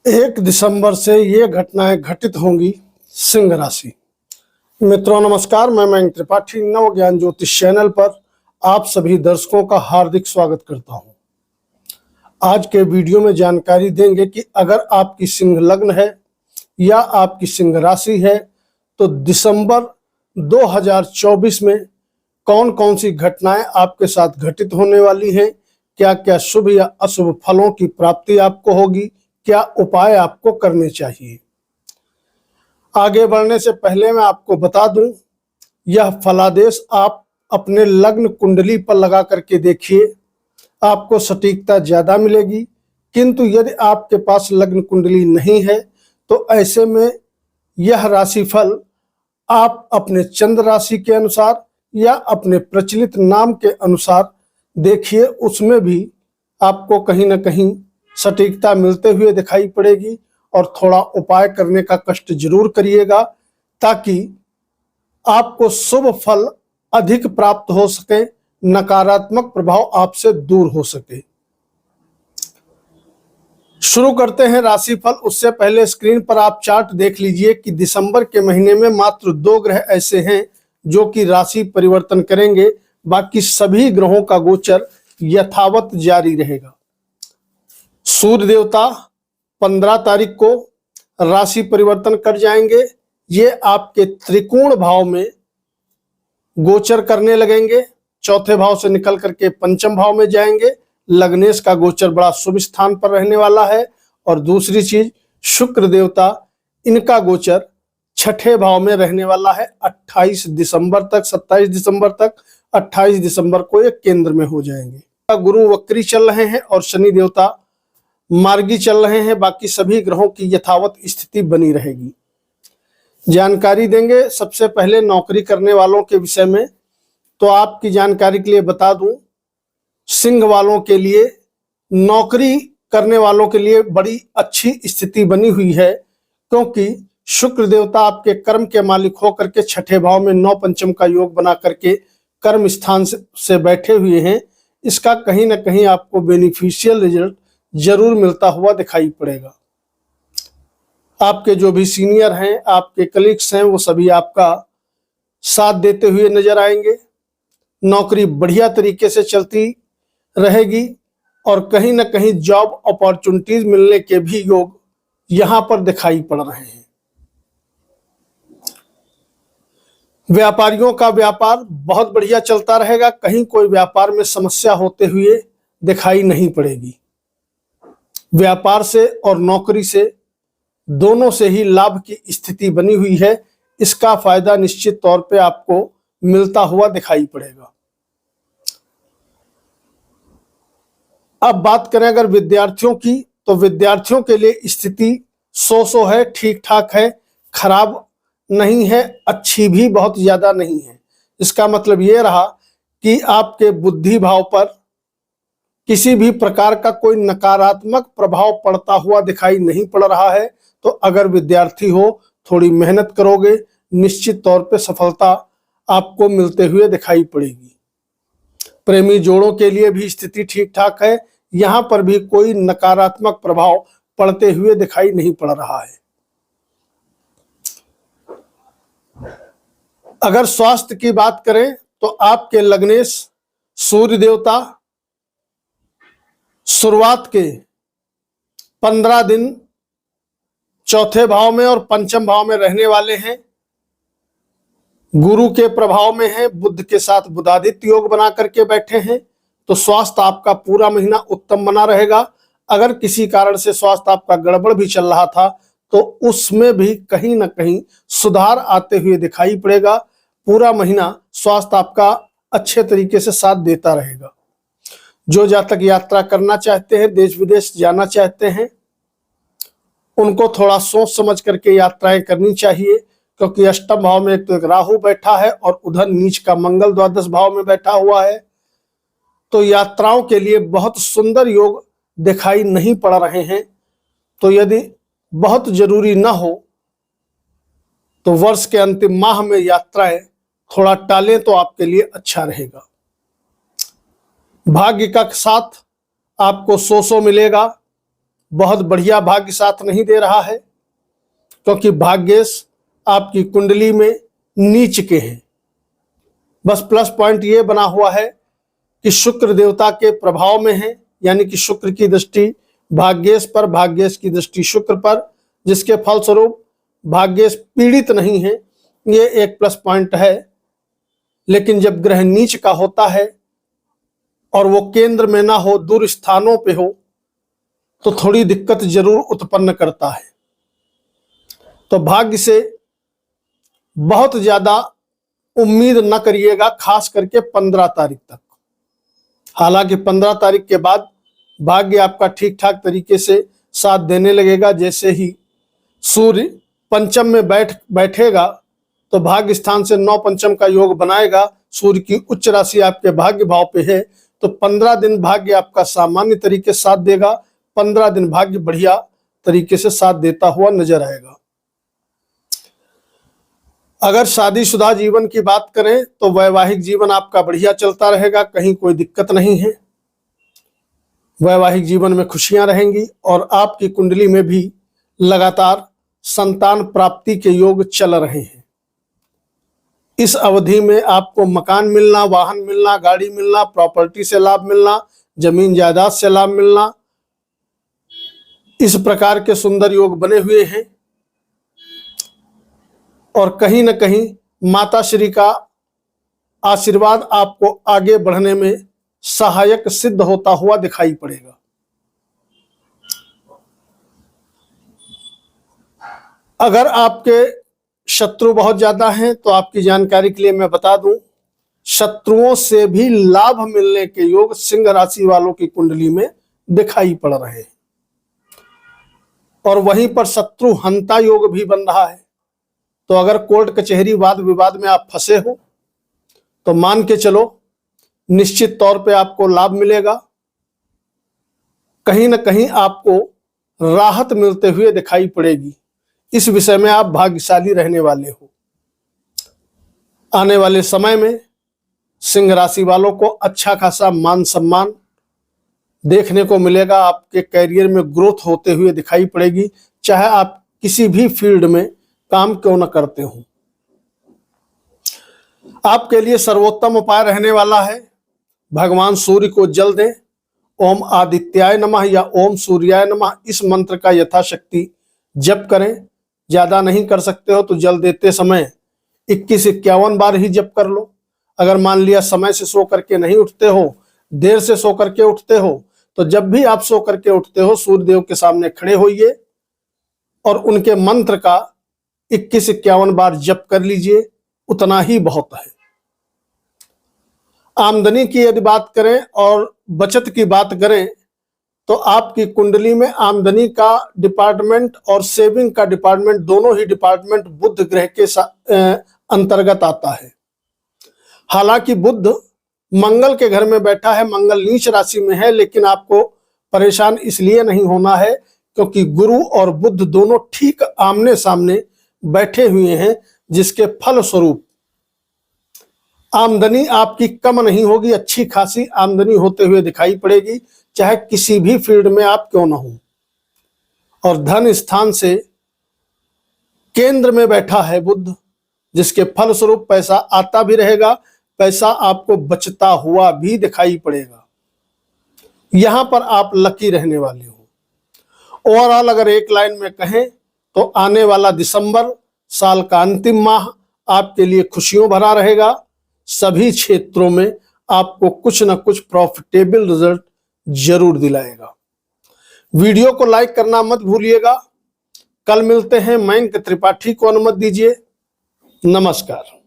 1 दिसंबर से ये घटनाएं घटित होंगी सिंह राशि। मित्रों नमस्कार, मैं मयंक त्रिपाठी नव ज्ञान ज्योतिष चैनल पर आप सभी दर्शकों का हार्दिक स्वागत करता हूं। आज के वीडियो में जानकारी देंगे कि अगर आपकी सिंह लग्न है या आपकी सिंह राशि है तो दिसंबर 2024 में कौन कौन सी घटनाएं आपके साथ घटित होने वाली हैं, क्या क्या शुभ या अशुभ फलों की प्राप्ति आपको होगी, क्या उपाय आपको करने चाहिए। आगे बढ़ने से पहले मैं आपको बता दूं, यह फलादेश आप अपने लग्न कुंडली पर लगा करके देखिए, आपको सटीकता ज्यादा मिलेगी। किंतु यदि आपके पास लग्न कुंडली नहीं है तो ऐसे में यह राशिफल आप अपने चंद्र राशि के अनुसार या अपने प्रचलित नाम के अनुसार देखिए, उसमें भी आपको कहीं ना कहीं सटीकता मिलते हुए दिखाई पड़ेगी। और थोड़ा उपाय करने का कष्ट जरूर करिएगा ताकि आपको शुभ फल अधिक प्राप्त हो सके, नकारात्मक प्रभाव आपसे दूर हो सके। शुरू करते हैं राशिफल। उससे पहले स्क्रीन पर आप चार्ट देख लीजिए कि दिसंबर के महीने में मात्र 2 ग्रह ऐसे हैं जो कि राशि परिवर्तन करेंगे, बाकी सभी ग्रहों का गोचर यथावत जारी रहेगा। सूर्य देवता 15 तारीख को राशि परिवर्तन कर जाएंगे, ये आपके त्रिकोण भाव में गोचर करने लगेंगे, चौथे भाव से निकल करके पंचम भाव में जाएंगे। लग्नेश का गोचर बड़ा शुभ स्थान पर रहने वाला है। और दूसरी चीज, शुक्र देवता इनका गोचर छठे भाव में रहने वाला है 28 दिसंबर तक, 27 दिसंबर तक। 28 दिसंबर को ये केंद्र में हो जाएंगे। गुरु वक्री चल रहे हैं और शनि देवता मार्गी चल रहे हैं, बाकी सभी ग्रहों की यथावत स्थिति बनी रहेगी। जानकारी देंगे सबसे पहले नौकरी करने वालों के विषय में। तो आपकी जानकारी के लिए बता दूं, सिंह वालों के लिए, नौकरी करने वालों के लिए बड़ी अच्छी स्थिति बनी हुई है, क्योंकि शुक्र देवता आपके कर्म के मालिक होकर के छठे भाव में 9 पंचम का योग बना करके कर्म स्थान से बैठे हुए हैं। इसका कहीं ना कहीं आपको बेनिफिशियल रिजल्ट जरूर मिलता हुआ दिखाई पड़ेगा। आपके जो भी सीनियर हैं, आपके कलीग्स हैं, वो सभी आपका साथ देते हुए नजर आएंगे। नौकरी बढ़िया तरीके से चलती रहेगी और कहीं ना कहीं जॉब अपॉर्चुनिटीज मिलने के भी योग यहां पर दिखाई पड़ रहे हैं। व्यापारियों का व्यापार बहुत बढ़िया चलता रहेगा, कहीं कोई व्यापार में समस्या होते हुए दिखाई नहीं पड़ेगी। व्यापार से और नौकरी से दोनों से ही लाभ की स्थिति बनी हुई है, इसका फायदा निश्चित तौर पे आपको मिलता हुआ दिखाई पड़ेगा। अब बात करें अगर विद्यार्थियों की, तो विद्यार्थियों के लिए स्थिति सो है, ठीक ठाक है, खराब नहीं है, अच्छी भी बहुत ज्यादा नहीं है। इसका मतलब ये रहा कि आपके बुद्धि भाव पर किसी भी प्रकार का कोई नकारात्मक प्रभाव पड़ता हुआ दिखाई नहीं पड़ रहा है। तो अगर विद्यार्थी हो, थोड़ी मेहनत करोगे, निश्चित तौर पे सफलता आपको मिलते हुए दिखाई पड़ेगी। प्रेमी जोड़ों के लिए भी स्थिति ठीक ठाक है, यहां पर भी कोई नकारात्मक प्रभाव पड़ते हुए दिखाई नहीं पड़ रहा है। अगर स्वास्थ्य की बात करें तो आपके लग्नेश सूर्य देवता शुरुआत के 15 दिन चौथे भाव में और पंचम भाव में रहने वाले हैं। गुरु के प्रभाव में है, बुध के साथ बुधादित्य योग बना करके बैठे हैं। तो स्वास्थ्य आपका पूरा महीना उत्तम बना रहेगा। अगर किसी कारण से स्वास्थ्य आपका गड़बड़ भी चल रहा था तो उसमें भी कहीं ना कहीं सुधार आते हुए दिखाई पड़ेगा। पूरा महीना स्वास्थ्य आपका अच्छे तरीके से साथ देता रहेगा। जो जातक यात्रा करना चाहते हैं, देश विदेश जाना चाहते हैं, उनको थोड़ा सोच समझ करके यात्राएं करनी चाहिए, क्योंकि अष्टम भाव में एक तो एक राहु बैठा है और उधर नीच का मंगल द्वादश भाव में बैठा हुआ है। तो यात्राओं के लिए बहुत सुंदर योग दिखाई नहीं पड़ रहे हैं। तो यदि बहुत जरूरी न हो तो वर्ष के अंतिम माह में यात्राएं थोड़ा टालें तो आपके लिए अच्छा रहेगा। भाग्य का साथ आपको 100 मिलेगा। बहुत बढ़िया भाग्य साथ नहीं दे रहा है, क्योंकि भाग्येश आपकी कुंडली में नीच के हैं। बस प्लस पॉइंट ये बना हुआ है कि शुक्र देवता के प्रभाव में है, यानी कि शुक्र की दृष्टि भाग्येश पर, भाग्येश की दृष्टि शुक्र पर, जिसके फलस्वरूप भाग्येश पीड़ित नहीं है। ये एक प्लस पॉइंट है। लेकिन जब ग्रह नीच का होता है और वो केंद्र में ना हो, दूर स्थानों पे हो, तो थोड़ी दिक्कत जरूर उत्पन्न करता है। तो भाग्य से बहुत ज्यादा उम्मीद न करिएगा, खास करके 15 तारीख तक। हालांकि 15 तारीख के बाद भाग्य आपका ठीक ठाक तरीके से साथ देने लगेगा। जैसे ही सूर्य पंचम में बैठेगा तो भाग्य स्थान से 9 पंचम का योग बनाएगा। सूर्य की उच्च राशि आपके भाग्य भाव पे है, तो 15 दिन भाग्य आपका सामान्य तरीके से साथ देगा। 15 दिन भाग्य बढ़िया तरीके से साथ देता हुआ नजर आएगा। अगर शादीशुदा जीवन की बात करें तो वैवाहिक जीवन आपका बढ़िया चलता रहेगा, कहीं कोई दिक्कत नहीं है। वैवाहिक जीवन में खुशियां रहेंगी और आपकी कुंडली में भी लगातार संतान प्राप्ति के योग चल रहे हैं। इस अवधि में आपको मकान मिलना, वाहन मिलना, गाड़ी मिलना, प्रॉपर्टी से लाभ मिलना, जमीन जायदाद से लाभ मिलना, इस प्रकार के सुंदर योग बने हुए हैं। और कहीं न कहीं माता श्री का आशीर्वाद आपको आगे बढ़ने में सहायक सिद्ध होता हुआ दिखाई पड़ेगा। अगर आपके शत्रु बहुत ज्यादा हैं तो आपकी जानकारी के लिए मैं बता दूं, शत्रुओं से भी लाभ मिलने के योग सिंह राशि वालों की कुंडली में दिखाई पड़ रहे हैं। और वहीं पर शत्रु हंता योग भी बन रहा है। तो अगर कोर्ट कचहरी वाद विवाद में आप फंसे हो तो मान के चलो निश्चित तौर पे आपको लाभ मिलेगा। कहीं ना कहीं आपको राहत मिलते हुए दिखाई पड़ेगी। इस विषय में आप भाग्यशाली रहने वाले हो। आने वाले समय में सिंह राशि वालों को अच्छा खासा मान सम्मान देखने को मिलेगा। आपके कैरियर में ग्रोथ होते हुए दिखाई पड़ेगी, चाहे आप किसी भी फील्ड में काम क्यों न करते हो। आपके लिए सर्वोत्तम उपाय रहने वाला है, भगवान सूर्य को जल दें। ओम आदित्याय नमः या ओम सूर्याय नमः, इस मंत्र का यथाशक्ति जप करें। ज्यादा नहीं कर सकते हो तो जल देते समय 21-51 बार ही जप कर लो। अगर मान लिया समय से सो करके नहीं उठते हो, देर से सो करके उठते हो, तो जब भी आप सो करके उठते हो सूर्य देव के सामने खड़े होइए और उनके मंत्र का 21-51 बार जप कर लीजिए, उतना ही बहुत है। आमदनी की यदि बात करें और बचत की बात करें तो आपकी कुंडली में आमदनी का डिपार्टमेंट और सेविंग का डिपार्टमेंट, दोनों ही डिपार्टमेंट बुध ग्रह के अंतर्गत आता है। हालांकि बुध मंगल के घर में बैठा है, मंगल नीच राशि में है, लेकिन आपको परेशान इसलिए नहीं होना है क्योंकि गुरु और बुध दोनों ठीक आमने सामने बैठे हुए हैं, जिसके फल स्वरूप आमदनी आपकी कम नहीं होगी, अच्छी खासी आमदनी होते हुए दिखाई पड़ेगी, चाहे किसी भी फील्ड में आप क्यों ना हो। और धन स्थान से केंद्र में बैठा है बुध, जिसके फल स्वरूप पैसा आता भी रहेगा, पैसा आपको बचता हुआ भी दिखाई पड़ेगा। यहां पर आप लकी रहने वाले हो। ओवरऑल अगर एक लाइन में कहें तो आने वाला दिसंबर, साल का अंतिम माह आपके लिए खुशियों भरा रहेगा। सभी क्षेत्रों में आपको कुछ न कुछ प्रॉफिटेबल रिजल्ट जरूर दिलाएगा। वीडियो को लाइक करना मत भूलिएगा। कल मिलते हैं। मयंक त्रिपाठी को अनुमति दीजिए। नमस्कार।